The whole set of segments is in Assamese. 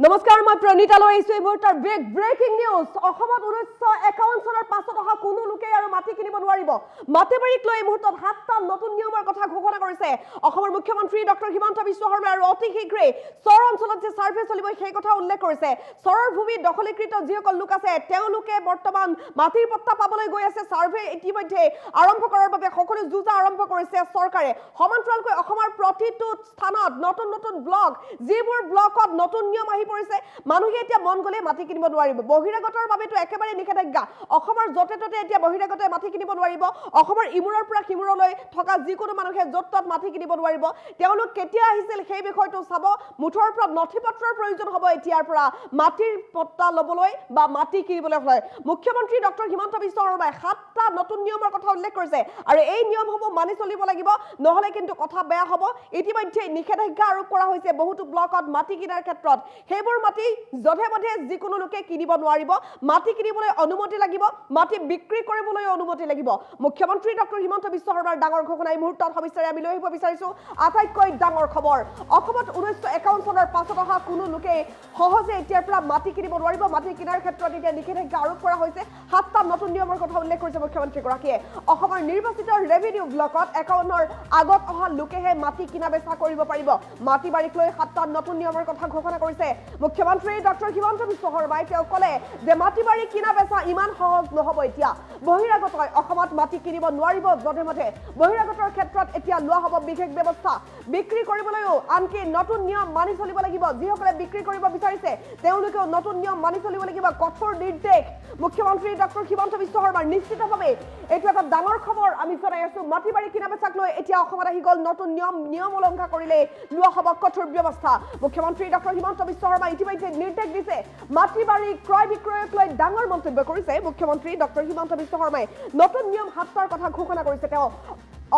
নমস্কাৰ মই প্ৰণীতা লৈ আহিছো এই মুহূৰ্তৰ বিগ ব্ৰেকিং নিউজ অসমত 1951 চনৰ পাছত অহা কোনো লোকে আৰু মাটি কিনিব নোৱাৰিব মাটি বাৰীক লৈ এই মুহূৰ্তত 7টা নতুন নিয়মৰ কথা ঘোষণা কৰিছে অসমৰ মুখ্যমন্ত্ৰী ডক্টৰ হিমন্ত বিশ্ব শৰ্মা আৰু অতি শীঘ্ৰে চৰ অঞ্চলত যে সাৰ্ভে চলিব সেই কথা উল্লেখ কৰিছে চৰৰ ভূমি দখলীকৃত যিসকল লোক আছে তেওঁলোকে বৰ্তমান মাটিৰ পট্টা পাবলৈ গৈ আছে সাৰ্ভে ইতিমধ্যে আৰম্ভ কৰাৰ বাবে সকলো যুঁজা আৰম্ভ কৰিছে চৰকাৰে সমান্তৰালকৈ অসমৰ প্ৰতিটো স্থানত নতুন নতুন ব্লক যিবোৰ ব্লকত নতুন নিয়ম পৰিছে মানুহে এতিয়া মন গলে মাটি কিনিব নোৱাৰিব বহিৰাগতৰ বাবেটো একেবাৰে নিষেধাজ্ঞা অসমৰ যতে ততে এতিয়া বহিৰাগতে মাটি কিনিব নোৱাৰিব অসমৰ ইমুৰৰ পৰা কিমুৰলৈ থকা যিকোনো মানুহে যত মাটি কিনিব নোৱাৰিব তেওঁলোক কেতিয়া আহিছিল সেই বিষয়টো চাব মুঠৰ পৰা নথিপত্ৰৰ প্ৰয়োজন হ'ব এতিয়াৰ পৰা মাটিৰ পট্টা লবলৈ বা মাটি কিনিবলৈ হয় মুখ্যমন্ত্ৰী ডক্টৰ হিমন্ত বিশ্ব শৰ্মাই 7টা নতুন নিয়মৰ কথা উল্লেখ কৰিছে আৰু এই নিয়মসমূহ মানি চলিব লাগিব নহলে কিন্তু কথা বেয়া হ'ব ইতিমধ্যে নিষেধাজ্ঞা আৰোপ কৰা হৈছে বহুতো ব্লকত মাটি কিনাৰ ক্ষেত্ৰত হেবৰ মাটি জধে মধে যিকোনো লোকে কিনিব নোৱাৰিব মাটি কিনিবলৈ অনুমতি লাগিব মাটি বিক্ৰী কৰিবলৈ অনুমতি লাগিব মুখ্যমন্ত্ৰী ডক্টৰ হিমন্ত বিশ্ব শৰ্মাৰ ডাঙৰ ঘোষণা এই মুহূৰ্তত সবিস্তাৰে আমি লৈ আহিব বিচাৰিছো আটাইতকৈ ডাঙৰ খবৰ অসমত 1951 চনৰ পাছত অহা কোনো লোকে সহজে এতিয়াৰ পৰা মাটি কিনিব নোৱাৰিব মাটি কিনাৰ ক্ষেত্ৰত এতিয়া নিষেধাজ্ঞা আৰোপ কৰা হৈছে 7টা নতুন নিয়মৰ কথা উল্লেখ কৰিছে মুখ্যমন্ত্ৰী গৰাকীয়ে অসমৰ নিৰ্বাচিত ৰেভিনিউ ব্লকত 51ৰ আগত অহা লোকেহে মাটি কিনা বেচা কৰিব পাৰিব মাটি বাৰীক লৈ 7টা নতুন নিয়মৰ কথা ঘোষণা কৰিছে মুখ্যমন্ত্ৰী ডক্টৰ হিমন্ত বিশ্ব শৰ্মাই তেওঁ কলে যে মাটি বাৰী কিনা বেচা ইমান সহজ নহব এতিয়া বহিৰাগতই অসমত মাটি কিনিব নোৱাৰিব জধে মধে বহিৰাগতৰ ক্ষেত্ৰত এতিয়া লোৱা হ'ব বিশেষ ব্যৱস্থা বিক্ৰী কৰিবলৈও আনকি নতুন নিয়ম মানি চলিব লাগিব যিসকলে বিক্ৰী কৰিব বিচাৰিছে তেওঁলোকেও নতুন নিয়ম মানি চলিব লাগিব কঠোৰ নিৰ্দেশ মুখ্যমন্ত্ৰী ডক্টৰ হিমন্ত বিশ্ব শৰ্মাৰ নিশ্চিতভাৱে এইটো এটা ডাঙৰ খবৰ আমি জনাই আছো মাটি বাৰী কিনা বেচাক লৈ এতিয়া অসমত আহি গ'ল নতুন নিয়ম উলংঘা কৰিলে লোৱা হ'ব কঠোৰ ব্যৱস্থা মুখ্যমন্ত্ৰী ডক্টৰ হিমন্ত বিশ্ব শৰ্মা ইতিমধ্যে নিৰ্দেশ দিছে মাটি বাৰী ক্ৰয় বিক্ৰয়ক লৈ ডাঙৰ মন্তব্য কৰিছে মুখ্যমন্ত্ৰী ডক্টৰ হিমন্ত বিশ্ব শৰ্মাই নতুন নিয়ম 7টাৰ কথা ঘোষণা কৰিছে তেওঁ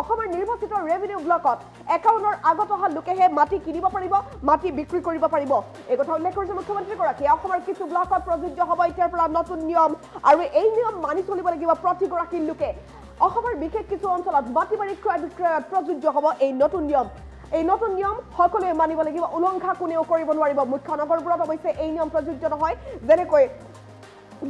অসমৰ নিৰ্বাচিত ৰেভিনিউ ব্লকত 51ৰ আগত অহা লোকেহে মাটি কিনিব পাৰিব মাটি বিক্ৰী কৰিব পাৰিব এই কথা উল্লেখ কৰিছে মুখ্যমন্ত্ৰী গৰাকীয়ে অসমৰ কিছু ব্লকত প্ৰযোজ্য হ'ব এতিয়াৰ পৰা নতুন নিয়ম আৰু এই নিয়ম মানি চলিব লাগিব প্ৰতিগৰাকী লোকে অসমৰ বিশেষ কিছু অঞ্চলত মাটি বাৰী ক্ৰয় বিক্ৰয়ত প্ৰযোজ্য হ'ব এই নতুন নিয়ম সকলোৱে মানিব লাগিব উলংঘা কোনেও কৰিব নোৱাৰিব মুখ্য নগৰবোৰত অৱশ্যে এই নিয়ম প্ৰযোজ্য নহয় যেনেকৈ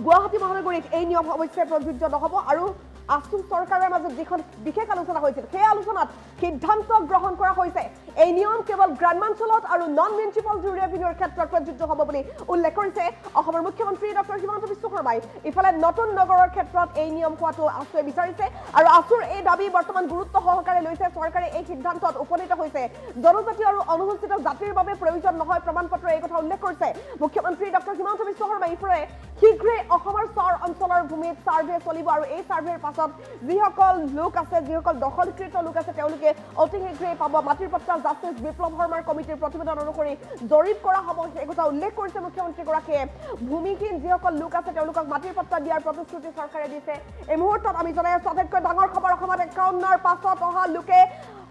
গুৱাহাটী মহানগৰীত এই নিয়ম অৱশ্যে প্ৰযোজ্য নহ'ব আৰু আছু চৰকাৰৰ মাজত যিখন বিশেষ আলোচনা হৈছিল সেই আলোচনাত সিদ্ধান্ত গ্ৰহণ কৰা হৈছে এই নিয়ম কেৱল গ্ৰামাঞ্চলত আৰু নন মিউনিচিপাল ৰেভিনিউৰ ক্ষেত্ৰত প্ৰযোজ্য হ'ব বুলি উল্লেখ কৰিছে অসমৰ মুখ্যমন্ত্ৰী ডক্টৰ হিমন্ত বিশ্ব শৰ্মাই ইফালে নতুন নগৰৰ ক্ষেত্ৰত এই নিয়ম হোৱাটো আছুৱে বিচাৰিছে আৰু আছুৰ এই দাবী বৰ্তমান গুৰুত্ব সহকাৰে লৈছে চৰকাৰে এই সিদ্ধান্তত উপনীত হৈছে জনজাতি আৰু অনুসূচিত জাতিৰ বাবে প্ৰয়োজন নহয় প্ৰমাণপত্ৰ এই কথা উল্লেখ কৰিছে মুখ্যমন্ত্ৰী ডক্টৰ হিমন্ত বিশ্ব শৰ্মাই ইফালে শীঘ্ৰে অসমৰ চৰ অঞ্চলৰ ভূমিত সাৰ্ভে চলিব আৰু এই সাৰ্ভেৰ পাছত যিসকল লোক আছে যিসকল দখলকৃত লোক আছে তেওঁলোকে অতি শীঘ্ৰে পাব মাটিৰ পট্টা জাষ্টিছ বিপ্লৱ শৰ্মাৰ কমিটিৰ প্ৰতিবেদন অনুসৰি জৰীপ কৰা হ'ব এই কথা উল্লেখ কৰিছে মুখ্যমন্ত্ৰী গৰাকীয়ে ভূমিহীন যিসকল লোক আছে তেওঁলোকক মাটিৰ পট্টা দিয়াৰ প্ৰতিশ্ৰুতি চৰকাৰে দিছে এই মুহূৰ্তত আমি জনাই আছো আটাইতকৈ ডাঙৰ খবৰ অসমত 51ৰ পাছত অহা লোকে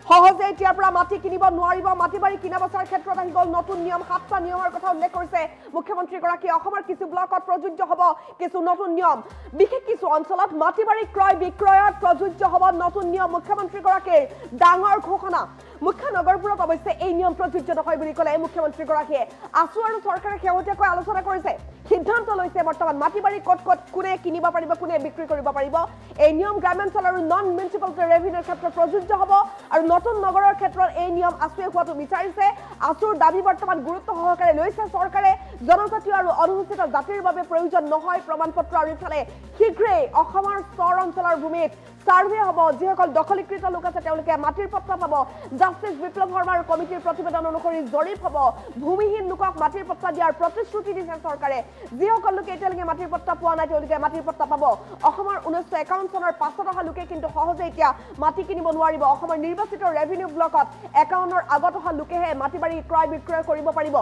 সহজে এতিয়াৰ পৰা মাটি কিনিব নোৱাৰিব মাটি বাৰী কিনা বেচাৰ ক্ষেত্ৰত আহি গ'ল নতুন নিয়ম 7টা নিয়মৰ কথা উল্লেখ কৰিছে মুখ্যমন্ত্ৰী গৰাকীয়ে অসমৰ কিছু ব্লকত প্ৰযোজ্য হ'ব কিছু নতুন নিয়ম বিশেষ কিছু অঞ্চলত মাটি বাৰী ক্ৰয় বিক্ৰয়ত প্ৰযোজ্য হ'ব নতুন নিয়ম মুখ্যমন্ত্ৰী গৰাকীৰ ডাঙৰ ঘোষণা মুখ্য নগৰবোৰত অৱশ্যে এই নিয়ম প্ৰযোজ্য নহয় বুলি ক'লে মুখ্যমন্ত্ৰী গৰাকীয়ে আছু আৰু চৰকাৰে শেহতীয়াকৈ আলোচনা কৰিছে সিদ্ধান্ত লৈছে বৰ্তমান মাটি বাৰী ক'ত কোনে কিনিব পাৰিব কোনে বিক্ৰী কৰিব পাৰিব এই নিয়ম গ্ৰামাঞ্চল আৰু নন মিউনিচিপাল ৰেভিনিউৰ ক্ষেত্ৰত প্ৰযোজ্য হ'ব আৰু নতুন নগৰৰ ক্ষেত্ৰত এই নিয়ম আছুৱে হোৱাটো বিচাৰিছে আছুৰ দাবী বৰ্তমান গুৰুত্ব সহকাৰে লৈছে চৰকাৰে জনজাতি আৰু অনুসূচিত জাতিৰ বাবে প্ৰয়োজন নহয় প্ৰমাণপত্ৰ আৰু ইফালে শীঘ্ৰেই অসমৰ চৰ অঞ্চলৰ ভূমিত সাৰ্ভে হ'ব যিসকল দখলীকৃত লোক আছে তেওঁলোকে মাটিৰ পট্টা পাব জাষ্টিছ বিপ্লৱ শৰ্মাৰ কমিটিৰ প্ৰতিবেদন অনুসৰি জৰীপ হ'ব ভূমিহীন লোকক মাটিৰ পট্টা দিয়াৰ প্ৰতিশ্ৰুতি দিছে চৰকাৰে যিসকল লোকে এতিয়ালৈকে মাটিৰ পট্টা পোৱা নাই তেওঁলোকে মাটিৰ পট্টা পাব অসমৰ 1951 চনৰ পাছত অহা লোকে কিন্তু সহজে এতিয়া মাটি কিনিব নোৱাৰিব অসমৰ নিৰ্বাচিত ৰেভিনিউ ব্লকত 51ৰ আগত অহা লোকেহে মাটি বাৰী ক্ৰয় বিক্ৰয় কৰিব পাৰিব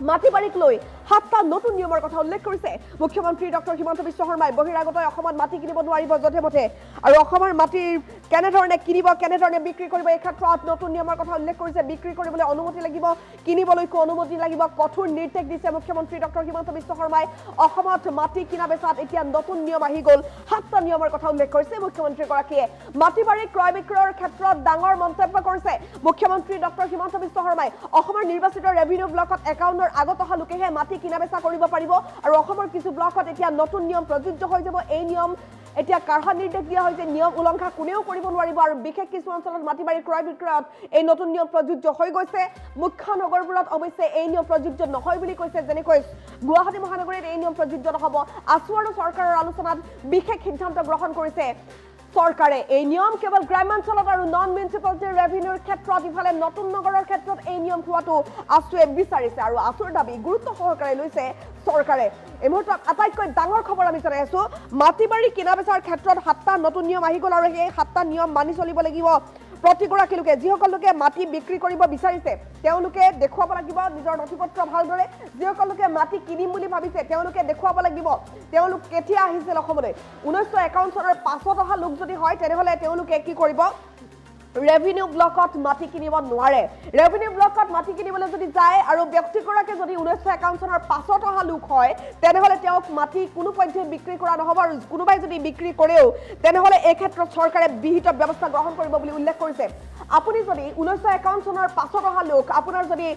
মাটি বাৰীক লৈ 7টা নতুন নিয়মৰ কথা উল্লেখ কৰিছে মুখ্যমন্ত্ৰী ডক্টৰ হিমন্ত বিশ্ব শৰ্মাই বহিৰাগতই অসমত মাটি কিনিব নোৱাৰিব যথেমতে আৰু অসমৰ মাটিৰ কেনেধৰণে কিনিব কেনেধৰণে বিক্ৰী কৰিব এই ক্ষেত্ৰত নতুন নিয়মৰ কথা উল্লেখ কৰিছে বিক্ৰী কৰিবলৈ অনুমতি লাগিব কিনিবলৈকো অনুমতি লাগিব কঠোৰ নিৰ্দেশ দিছে মুখ্যমন্ত্ৰী ডক্টৰ হিমন্ত বিশ্ব শৰ্মাই অসমত মাটি কিনা বেচাত এতিয়া নতুন নিয়ম আহি গ'ল 7টা নিয়মৰ কথা উল্লেখ কৰিছে মুখ্যমন্ত্ৰীগৰাকীয়ে মাটি বাৰী ক্ৰয় বিক্ৰয়ৰ ক্ষেত্ৰত ডাঙৰ মন্তব্য কৰিছে মুখ্যমন্ত্ৰী ডক্টৰ হিমন্ত বিশ্ব শৰ্মাই অসমৰ নিৰ্বাচিত ৰেভিনিউ ব্লকত 51ৰ আগত অহা লোকেহে মাটি কিনা বেচা কৰিব পাৰিব আৰু অসমৰ কিছু ব্লকত এতিয়া নতুন নিয়ম প্ৰযোজ্য হৈ যাব এই নিয়ম এতিয়া কাঢ়া নিৰ্দেশ দিয়া হৈছে নিয়ম উলংঘা কোনেও কৰিব নোৱাৰিব আৰু বিশেষ কিছু অঞ্চলত মাটি বাৰী ক্ৰয় বিক্ৰয়ত এই নতুন নিয়ম প্ৰযোজ্য হৈ গৈছে মুখ্য নগৰবোৰত অৱশ্যে এই নিয়ম প্ৰযোজ্য নহয় বুলি কৈছে যেনেকৈ গুৱাহাটী মহানগৰীত এই নিয়ম প্ৰযোজ্য নহব আছু আৰু চৰকাৰৰ আলোচনাত বিশেষ সিদ্ধান্ত গ্ৰহণ কৰিছে চৰকাৰে এই নিয়ম কেৱল গ্ৰামাঞ্চলত আৰু নন মিউনিচিপালিটি ৰেভিনিউৰ ক্ষেত্ৰত ইফালে নতুন নগৰৰ ক্ষেত্ৰত এই নিয়ম হোৱাটো আছুৱে বিচাৰিছে আৰু আছুৰ দাবী গুৰুত্ব সহকাৰে লৈছে চৰকাৰে এই মুহূৰ্তত আটাইতকৈ ডাঙৰ খবৰ আমি জনাই আছো মাটি বাৰী কিনা বেচাৰ ক্ষেত্ৰত 7টা নতুন নিয়ম আহি গ'ল আৰু সেই 7টা নিয়ম মানি চলিব লাগিব প্ৰতিগৰাকী লোকে যিসকল লোকে মাটি বিক্ৰী কৰিব বিচাৰিছে তেওঁলোকে দেখুৱাব লাগিব নিজৰ নথিপত্ৰ ভালদৰে যিসকল লোকে মাটি কিনিম বুলি ভাবিছে তেওঁলোকে দেখুৱাব লাগিব তেওঁলোক কেতিয়া আহিছিল অসমলৈ 1951 চনৰ পাছত অহা লোক যদি হয় তেনেহ'লে তেওঁলোকে কি কৰিব ৰেভিনিউ ব্লকত মাটি কিনিব নোৱাৰে ৰেভিনিউ ব্লকত মাটি কিনিবলৈ যদি যায় আৰু ব্যক্তিগৰাকী যদি 1951 চনৰ পাছত অহা লোক হয় তেনেহ'লে তেওঁক মাটি কোনো পৰ্যায়ত বিক্ৰী কৰা নহ'ব আৰু কোনোবাই যদি বিক্ৰী কৰেও তেনেহ'লে এই ক্ষেত্ৰত চৰকাৰে বিহিত ব্যৱস্থা গ্ৰহণ কৰিব বুলি উল্লেখ কৰিছে আপুনি যদি 1951 চনৰ পাছত অহা লোক আপোনাৰ যদি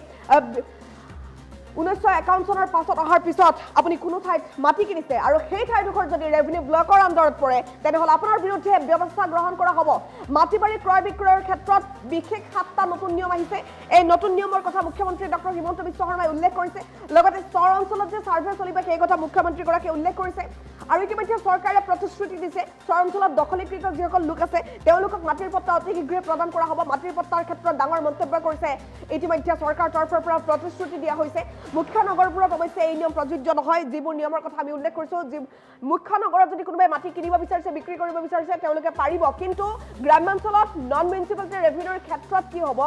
1951 চনৰ পাছত অহাৰ পিছত আপুনি কোনো ঠাইত মাটি কিনিছে আৰু সেই ঠাইডোখৰ যদি ৰেভিনিউ ব্লকৰ আণ্ডাৰত পৰে তেনেহ'লে আপোনাৰ বিৰুদ্ধে ব্যৱস্থা গ্ৰহণ কৰা হ'ব মাটি বাৰী ক্ৰয় বিক্ৰয়ৰ ক্ষেত্ৰত বিশেষ 7টা নতুন নিয়ম আহিছে এই নতুন নিয়মৰ কথা মুখ্যমন্ত্ৰী ডক্টৰ হিমন্ত বিশ্ব শৰ্মাই উল্লেখ কৰিছে লগতে চৰ অঞ্চলত যে ছাৰ্ভে চলিব সেই কথা মুখ্যমন্ত্ৰীগৰাকীয়ে উল্লেখ কৰিছে আৰু ইতিমধ্যে চৰকাৰে প্ৰতিশ্ৰুতি দিছে চৰ অঞ্চলত দখলীকৃত যিসকল লোক আছে তেওঁলোকক মাটিৰ পট্টা অতি শীঘ্ৰে প্ৰদান কৰা হ'ব মাটিৰ পট্টাৰ ক্ষেত্ৰত ডাঙৰ মন্তব্য কৰিছে ইতিমধ্যে চৰকাৰৰ তৰফৰ পৰা প্ৰতিশ্ৰুতি দিয়া হৈছে মুখ্য নগৰবোৰত অৱশ্যে এই নিয়ম প্ৰযোজ্য নহয় যিবোৰ নিয়মৰ কথা আমি উল্লেখ কৰিছোঁ যি মুখ্য নগৰত যদি কোনোবাই মাটি কিনিব বিচাৰিছে বিক্ৰী কৰিব বিচাৰিছে তেওঁলোকে পাৰিব কিন্তু গ্ৰামাঞ্চলত নন মিউনিচিপালিটি ৰেভিনিউৰ ক্ষেত্ৰত কি হ'ব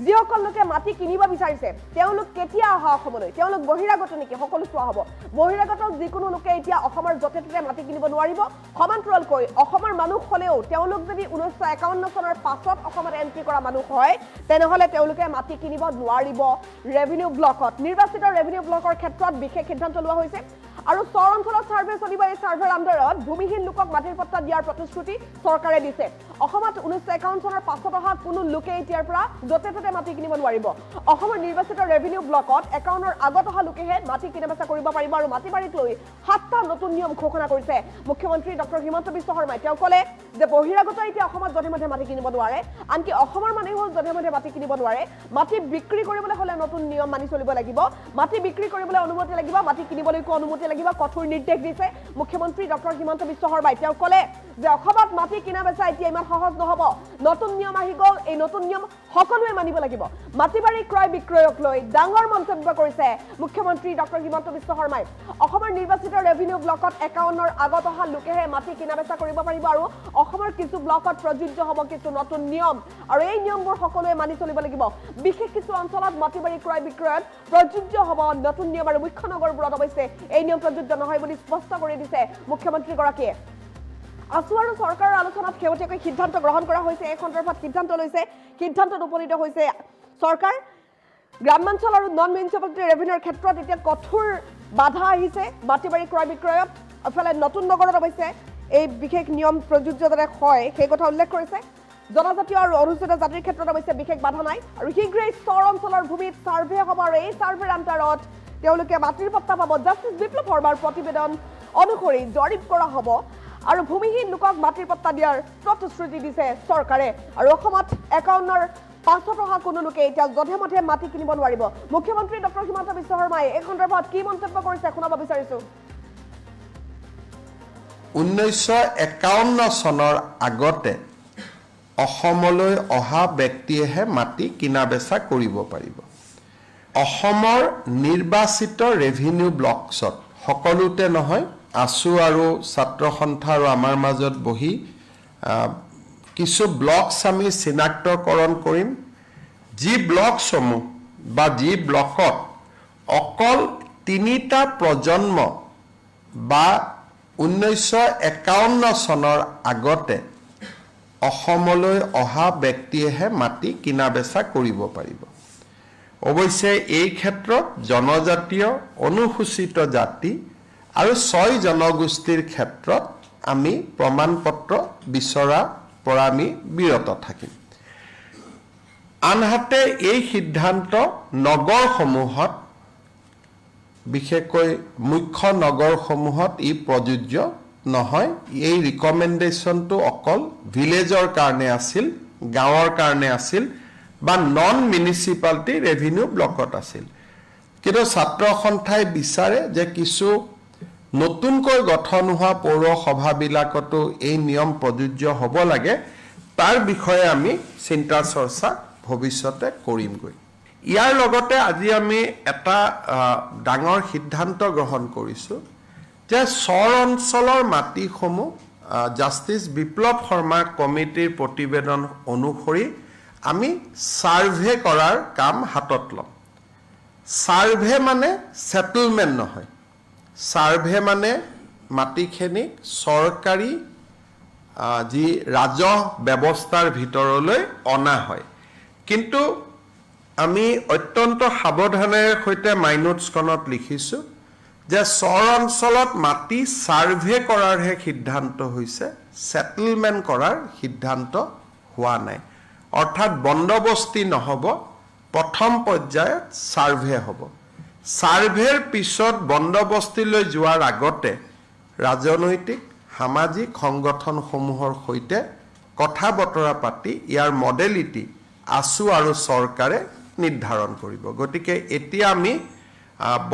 যিসকল লোকে মাটি কিনিব বিচাৰিছে তেওঁলোক কেতিয়া অহা অসমলৈ তেওঁলোক বহিৰাগত নেকি সকলো চোৱা হ'ব বহিৰাগত যিকোনো লোকে এতিয়া অসমৰ য'তে ত'তে মাটি কিনিব নোৱাৰিব সমান্তৰালকৈ অসমৰ মানুহ হ'লেও তেওঁলোক যদি 1951 চনৰ পাছত অসমত এণ্ট্ৰি কৰা মানুহ হয় তেনেহ'লে তেওঁলোকে মাটি কিনিব নোৱাৰিব ৰেভিনিউ ব্লকত নিৰ্বাচিত ৰেভিনিউ ব্লকৰ ক্ষেত্ৰত বিশেষ সিদ্ধান্ত লোৱা হৈছে আৰু চৰ অঞ্চলত ছাৰ্ভে চলিব এই ছাৰ্ভেৰ আণ্ডাৰত ভূমিহীন লোকক মাটিৰ পট্টা দিয়াৰ প্ৰতিশ্ৰুতি চৰকাৰে দিছে অসমত 1951 চনৰ পাছত অহা কোনো লোকে এতিয়াৰ পৰা য'তে ত'তে মাটি কিনিব নোৱাৰিব অসমৰ নিৰ্বাচিত ৰেভিনিউ ব্লকত 51ৰ আগত অহা লোকেহে মাটি কিনা বেচা কৰিব পাৰিব আৰু মাটি বাৰীক লৈ 7টা নতুন নিয়ম ঘোষণা কৰিছে মুখ্যমন্ত্ৰী ডক্টৰ হিমন্ত বিশ্ব শৰ্মাই তেওঁ ক'লে যে বহিৰাগত এতিয়া অসমত যধে মধে মাটি কিনিব নোৱাৰে আনকি অসমৰ মানুহ হ'ল যধে মধে মাটি কিনিব নোৱাৰে মাটি বিক্ৰী কৰিবলৈ হ'লে নতুন নিয়ম মানি চলিব লাগিব মাটি বিক্ৰী কৰিবলৈ অনুমতি লাগিব মাটি কিনিবলৈকো অনুমতি লাগিব কঠোৰ নিৰ্দেশ দিছে মুখ্যমন্ত্ৰী ডক্টৰ হিমন্ত বিশ্ব শৰ্মাই তেওঁ ক'লে যে অসমত মাটি কিনা বেচা এতিয়া ইমান সহজ নহ'ব নতুন নিয়ম আহি গ'ল এই নতুন নিয়ম সকলোৱে মানিব লাগিব মাটি বাৰী ক্ৰয় বিক্ৰয়ক লৈ ডাঙৰ মন্তব্য কৰিছে মুখ্যমন্ত্ৰী ডক্টৰ হিমন্ত বিশ্ব শৰ্মাই অসমৰ নিৰ্বাচিত ৰেভিনিউ ব্লকত 51ৰ আগত অহা লোকেহে মাটি কিনা বেচা কৰিব পাৰিব আৰু অসমৰ কিছু ব্লকত প্ৰযোজ্য হ'ব কিছু নতুন নিয়ম আৰু এই নিয়মবোৰ সকলোৱে মানি চলিব লাগিব বিশেষ কিছু অঞ্চলত মাটি বাৰী ক্ৰয় বিক্ৰয়ত প্ৰযোজ্য হ'ব নতুন নিয়ম আৰু মুখ্য নগৰবোৰত অৱশ্যে এই নিয়ম প্ৰযোজ্য নহয় বুলি স্পষ্ট কৰি দিছে মুখ্যমন্ত্ৰীগৰাকীয়ে আছু আৰু চৰকাৰৰ আলোচনাত শেহতীয়াকৈ সিদ্ধান্ত গ্ৰহণ কৰা হৈছে এই সন্দৰ্ভত সিদ্ধান্ত লৈছে সিদ্ধান্তত উপনীত হৈছে চৰকাৰ গ্ৰামাঞ্চল আৰু নন মিউনিচিপালিটি ৰেভিনিউৰ ক্ষেত্ৰত এতিয়া কঠোৰ বাধা আহিছে মাটি বাৰী ক্ৰয় বিক্ৰয়ত এফালে নতুন নগৰত অৱশ্যে এই বিশেষ নিয়ম প্ৰযোজ্য যাতে হয় সেই কথা উল্লেখ কৰিছে জনজাতীয় আৰু অনুসূচিত জাতিৰ ক্ষেত্ৰত অৱশ্যে বিশেষ বাধা নাই আৰু শীঘ্ৰেই চৰ অঞ্চলৰ ভূমিত ছাৰ্ভে হ'ব আৰু এই ছাৰ্ভেৰ আণ্ডাৰত তেওঁলোকে মাটিৰ পট্টা পাব জাষ্টিছ বিপ্লৱ শৰ্মাৰ প্ৰতিবেদন অনুসৰি জৰীপ কৰা হ'ব আৰু ভূমিহীন লোকক মাটিৰ পট্টা দিয়াৰ প্ৰতিশ্ৰুতি দিছে চৰকাৰে আৰু অসমত 51ৰ পাছত অহা কোনো লোকে এতিয়া যধে মধে মাটি কিনিব নোৱাৰিব মুখ্যমন্ত্ৰী ডক্টৰ হিমন্ত বিশ্ব শৰ্মাই এই সন্দৰ্ভত কি মন্তব্য কৰিছে শুনাব বিচাৰিছো 1951 চনৰ আগতে অসমলৈ অহা ব্যক্তিয়েহে মাটি কিনা বেচা কৰিব পাৰিব অসমৰ নিৰ্বাচিত ৰেভিনিউ ব্লকছত সকলোতে নহয় আছু আৰু ছাত্ৰ সন্থা আৰু আমাৰ মাজত বহি কিছু ব্লকছ আমি চিনাক্তকৰণ কৰিম যি ব্লকসমূহ বা যি ব্লকত অকল তিনিটা প্ৰজন্ম বা 1951 চনৰ আগতে অসমলৈ অহা ব্যক্তিয়েহে মাটি কিনা বেচা কৰিব পাৰিব। অৱশ্যে এই ক্ষেত্ৰত জনজাতীয়, অনুসূচিত জাতি আৰু 6 জনগোষ্ঠীৰ ক্ষেত্ৰত আমি প্ৰমাণপত্ৰ বিচৰাৰ পৰা আমি বিৰত থাকিম। আনহাতে এই সিদ্ধান্ত নগৰসমূহত, বিশেষকৈ মুখ্য নগৰসমূহত ই প্ৰযোজ্য নহয়। এই ৰিকমেণ্ডেশ্যনটো অকল ভিলেজৰ কাৰণে আছিল, গাঁৱৰ কাৰণে আছিল বা নন মিউনিচিপালিটি ৰেভিনিউ ব্লকত আছিল। কিন্তু ছাত্ৰ সন্থাই বিচাৰে যে কিছু নতুনকৈ গঠন হোৱা পৌৰসভাবিলাকতো এই নিয়ম প্ৰযোজ্য হ'ব লাগে। তাৰ বিষয়ে আমি চিন্তা চৰ্চা ভৱিষ্যতে কৰিমগৈ। ইয়াৰ লগতে আজি আমি এটা ডাঙৰ সিদ্ধান্ত গ্ৰহণ কৰিছোঁ যে চৰ অঞ্চলৰ মাটিসমূহ জাষ্টিছ বিপ্লৱ শৰ্মা কমিটিৰ প্ৰতিবেদন অনুসৰি আমি ছাৰ্ভে কৰাৰ কাম হাতত ল'ম। ছাৰ্ভে মানে ছেটেলমেণ্ট নহয়। ছাৰ্ভে মানে মাটিখিনিক চৰকাৰী যি ৰাজহ ব্যৱস্থাৰ ভিতৰলৈ অনা হয়। কিন্তু আমি অত্যন্ত সাৱধানেৰে সৈতে মাইনোটছখনত লিখিছোঁ যে চৰ অঞ্চলত মাটি ছাৰ্ভে কৰাৰহে সিদ্ধান্ত হৈছে, ছেটেলমেণ্ট কৰাৰ সিদ্ধান্ত হোৱা নাই। অৰ্থাৎ বন্দবস্তি নহ'ব, প্ৰথম পৰ্যায়ত ছাৰ্ভে হ'ব। ছাৰ্ভেৰ পিছত বন্দবস্তিলৈ যোৱাৰ আগতে ৰাজনৈতিক, সামাজিক সংগঠনসমূহৰ সৈতে কথা বতৰা পাতি ইয়াৰ মডেলিটি আছু আৰু চৰকাৰে নিৰ্ধাৰণ কৰিব। গতিকে এতিয়া আমি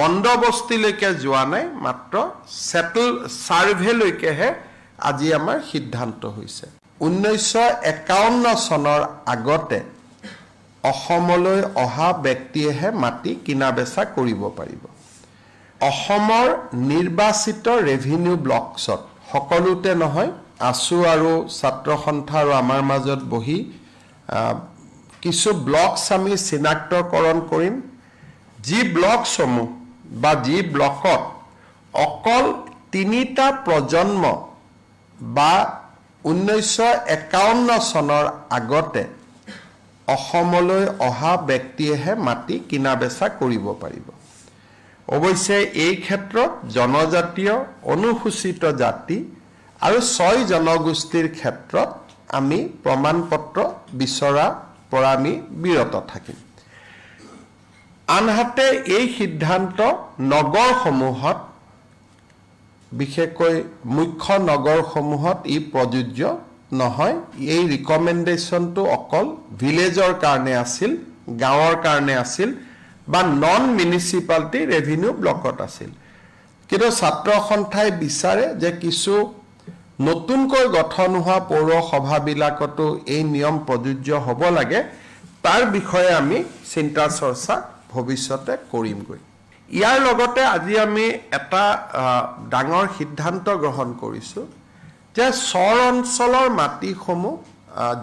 বন্দবস্তিলৈকে যোৱা নাই, মাত্ৰ ছাৰ্ভেলৈকেহে আজি আমাৰ সিদ্ধান্ত হৈছে। 1951 চনৰ আগতে অসমলৈ অহা ব্যক্তিয়েহে মাটি কিনা বেচা কৰিব পাৰিব। অসমৰ নিৰ্বাচিত ৰেভিনিউ ব্লকছত, সকলোতে নহয়, আছু আৰু ছাত্ৰ সন্থা আৰু আমাৰ মাজত বহি কিছু ব্লকছ আমি চিনাক্তকৰণ কৰিম। যি ব্লকসমূহ বা যি ব্লকত অকল 3টা প্ৰজন্ম বা 1951 চনৰ আগতে অসমলৈ অহা ব্যক্তিয়েহে মাটি কিনা বেচা কৰিব পাৰিব। অৱশ্যে এই ক্ষেত্ৰত জনজাতীয়, অনুসূচিত জাতি আৰু 6 জনগোষ্ঠীৰ ক্ষেত্ৰত আমি প্ৰমাণপত্ৰ বিচৰাৰ পৰা আমি বিৰত থাকিম। আনহাতে এই সিদ্ধান্ত নগৰসমূহত, বিশেষকৈ মুখ্য নগৰসমূহত ই প্ৰযোজ্য নহয়। এই ৰিকমেণ্ডেশ্যনটো অকল ভিলেজৰ কাৰণে আছিল, গাঁৱৰ কাৰণে আছিল বা নন মিউনিচিপালিটি ৰেভিনিউ ব্লকত আছিল। কিন্তু ছাত্ৰ সন্থাই বিচাৰে যে কিছু নতুনকৈ গঠন হোৱা পৌৰসভাবিলাকতো এই নিয়ম প্ৰযোজ্য হ'ব লাগে। তাৰ বিষয়ে আমি চিন্তা চৰ্চা ভৱিষ্যতে কৰিমগৈ। ইয়াৰ লগতে আজি আমি এটা ডাঙৰ সিদ্ধান্ত গ্ৰহণ কৰিছোঁ যে চৰ অঞ্চলৰ মাটিসমূহ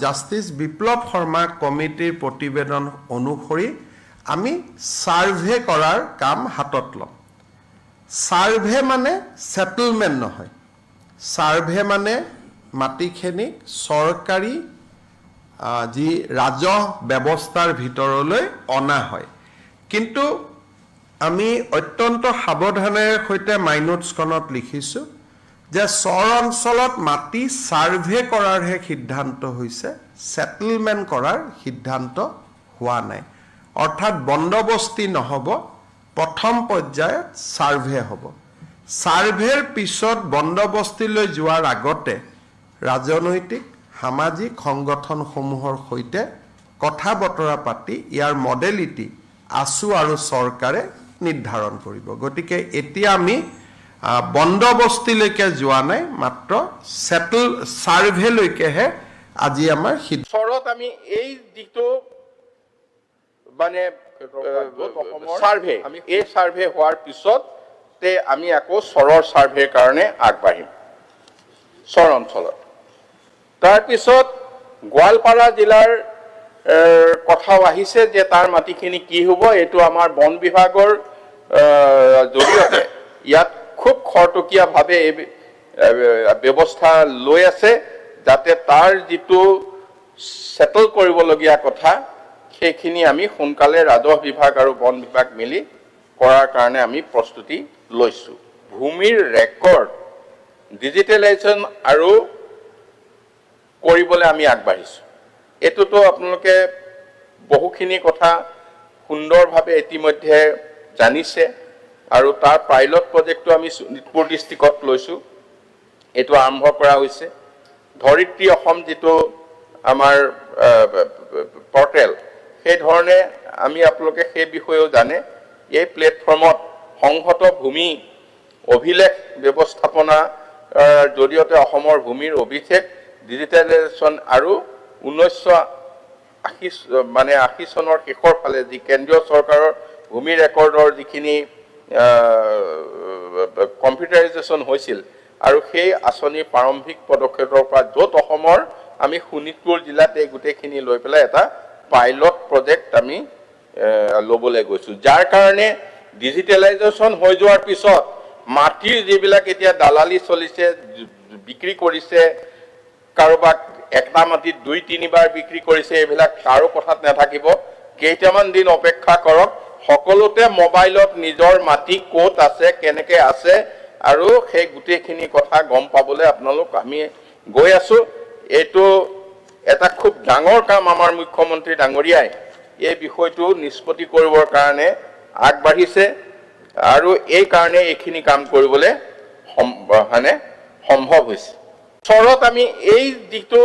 জাষ্টিছ বিপ্লৱ শৰ্মা কমিটিৰ প্ৰতিবেদন অনুসৰি আমি ছাৰ্ভে কৰাৰ কাম হাতত ল'ম। ছাৰ্ভে মানে ছেটেলমেণ্ট নহয়। ছাৰ্ভে মানে মাটিখিনিক চৰকাৰী যি ৰাজহ ব্যৱস্থাৰ ভিতৰলৈ অনা হয়। কিন্তু আমি অত্যন্ত সাৱধানেৰে সৈতে মাইনোটছখনত লিখিছোঁ যে চৰ অঞ্চলত মাটি ছাৰ্ভে কৰাৰহে সিদ্ধান্ত হৈছে, ছেটেলমেণ্ট কৰাৰ সিদ্ধান্ত হোৱা নাই। অৰ্থাৎ বন্দবস্তি নহ'ব, প্ৰথম পৰ্যায়ত ছাৰ্ভে হ'ব। ছাৰ্ভেৰ পিছত বন্দবস্তিলৈ যোৱাৰ আগতে ৰাজনৈতিক, সামাজিক সংগঠনসমূহৰ সৈতে কথা বতৰা পাতি ইয়াৰ মডেলিটি আছু আৰু চৰকাৰে নিৰ্ধাৰণ কৰিব। গতিকে এতিয়া আমি বন্দবস্তিলৈকে যোৱা নাই, মাত্ৰ ছাৰ্ভেলৈকেহে আজি আমাৰ চৰত আমি এই যিটো মানে ছাৰ্ভে, এই ছাৰ্ভে হোৱাৰ পিছতে আমি আকৌ চৰৰ ছাৰ্ভেৰ কাৰণে আগবাঢ়িম চৰ অঞ্চলত। তাৰপিছত গোৱালপাৰা জিলাৰ কথাও আহিছে যে তাৰ মাটিখিনি কি হ'ব। এইটো আমাৰ বন বিভাগৰ জৰিয়তে ইয়াত খুব খৰতকীয়াভাৱে এই ব্যৱস্থা লৈ আছে যাতে তাৰ যিটো সেটল কৰিবলগীয়া কথা সেইখিনি আমি সোনকালে ৰাজহ বিভাগ আৰু বন বিভাগ মিলি কৰাৰ কাৰণে আমি প্ৰস্তুতি লৈছো ভূমিৰ ৰেকৰ্ড ডিজিটেলাইজেশ্যন আৰু কৰিবলৈ আমি আগবাঢ়িছো এটোতো আপোনালোকে বহুখিনি কথা সুন্দৰভাৱে ইতিমধ্যে জানিছে আৰু তাৰ পাইলট প্ৰজেক্টটো আমি শোণিতপুৰ ডিষ্ট্ৰিক্টত লৈছো এটো আৰম্ভ কৰা হৈছে ধৰিত্ৰী অসম যেটো আমাৰ পৰ্টেল সেই ধৰণে আমি আপোনালোকে সেই বিষয়েও জানে এই প্লেটফৰ্মত সংহত ভূমি অভিলেখ ব্যৱস্থাপনা জৰিয়তে অসমৰ ভূমিৰ অভিলেখ ডিজিটেলাইজেশ্যন আৰু 1980 চনৰ শেষৰ ফালে যি কেন্দ্ৰীয় চৰকাৰৰ ভূমি ৰেকৰ্ডৰ যিখিনি কম্পিউটাৰাইজেশ্যন হৈছিল আৰু সেই আঁচনিৰ প্ৰাৰম্ভিক পদক্ষেপৰ পৰা য'ত অসমৰ আমি শোণিতপুৰ জিলাত এই গোটেইখিনি লৈ পেলাই এটা পাইলট প্ৰজেক্ট আমি ল'বলৈ গৈছো যাৰ কাৰণে ডিজিটেলাইজেশ্যন হৈ যোৱাৰ পিছত মাটিৰ যিবিলাক এতিয়া দালালি চলিছে বিক্ৰী কৰিছে কাৰোবাক একটা মাটিত 2-3 বাৰ বিক্ৰী কৰিছে এইবিলাক কাৰো কথাত নাথাকিব কেইটামান দিন অপেক্ষা কৰক সকলোতে মোবাইলত নিজৰ মাটি ক'ত আছে কেনেকৈ আছে আৰু সেই গোটেইখিনি কথা গম পাবলৈ আপোনালোক আমি গৈ আছো এটো এটা খুব ডাঙৰ কাম আমাৰ মুখ্যমন্ত্ৰী ডাঙৰীয়াই এই বিষয়টো নিষ্পত্তি কৰিবৰ কাৰণে আগবাঢ়িছে আৰু এই কাৰণে এইখিনি কাম কৰিবলৈ সম্ভৱ হৈছে চৰত আমি এই দিশটো